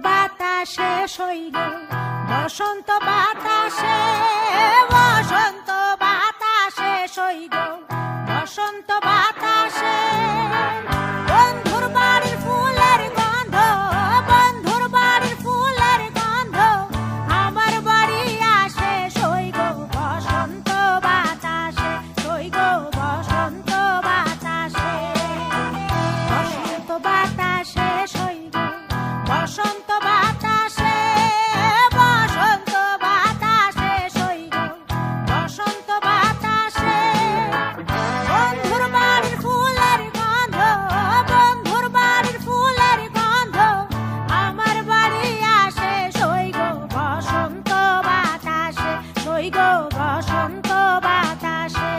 বাতাসে সইল বসন্ত বাতাসে, বসন্ত বাতাসে সইল বসন্ত বাতাসে। বন্ধুর বাড়ির ফুলের গন্ধ, বন্ধুর বাড়ির ফুলের গন্ধ আমার বাড়ি আসে সইল বসন্ত বাতাসে, সইল বসন্ত বাতাসে। বসন্ত বাতাসে সইল বসন্ত বাতাসে, বসন্ত বাতাসে সইল বসন্ত বাতাসে। বন্ধুর বাড়ির ফুলের গন্ধ, বন্ধুর বাড়ির ফুলের গন্ধ আমার বাড়ি আসে সইল বসন্ত বাতাসে, সইল বসন্ত বাতাসে।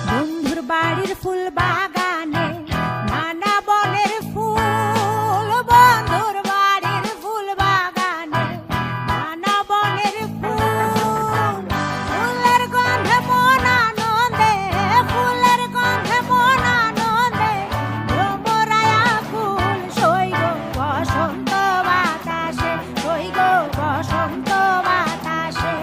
বন্ধুর বাড়ির ফুল বাগানে নানা বনের ফুল, বন্ধুর বাড়ির ফুল বাগানে নানা বনের ফুল। ফুলের গন্ধে মন আনন্দে, ফুলের গন্ধে মন আনন্দে ভ্রমরায়া ফুল সইল বসন্ত বাতাসে, সইল বসন্ত বাতাসে।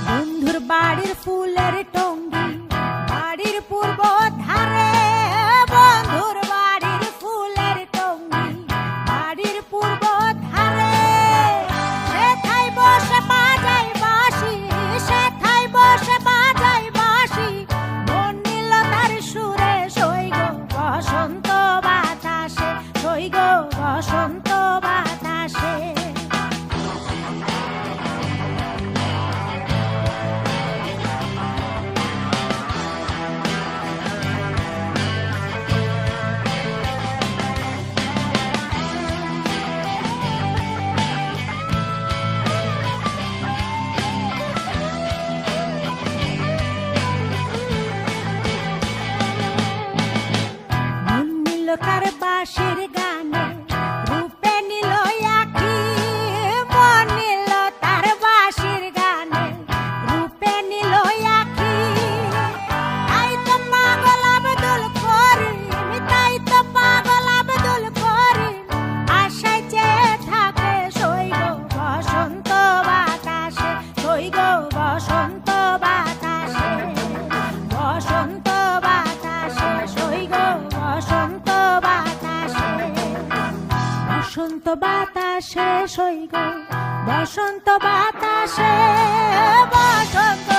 বন্ধুর বাড়ির ফুলের টঙ্গি বাড়ির পূর্ব ধারে, বন্ধুর বাড়ির ফুলের টঙ্গি বাড়ির পূর্ব ধারে। সেথায় বসে বাজাই বাঁশি, সেথায় বসে বাজাই বাঁশি মন নিল তার সুরে সইল বসন্ত বাতাসে, সইল বসন্ত বাতাসে। মন নিল তার বাঁশির গানে রূপে নিল আঁখি, মন নিল তার বাঁশির গানে রূপে নিল আঁখি। তাই তো পাগল আব্দুল করিম, তাই তো পাগল আব্দুল করিম আশায় চেয়ে থাকে সইল বসন্ত বাতাসে, সইল বসন্ত বাতাসে। বসন্ত বাতাসে সইল বসন্ত বাতাসে, বসন্ত বাতাসে সইল বসন্ত বাতাসে, বসন্ত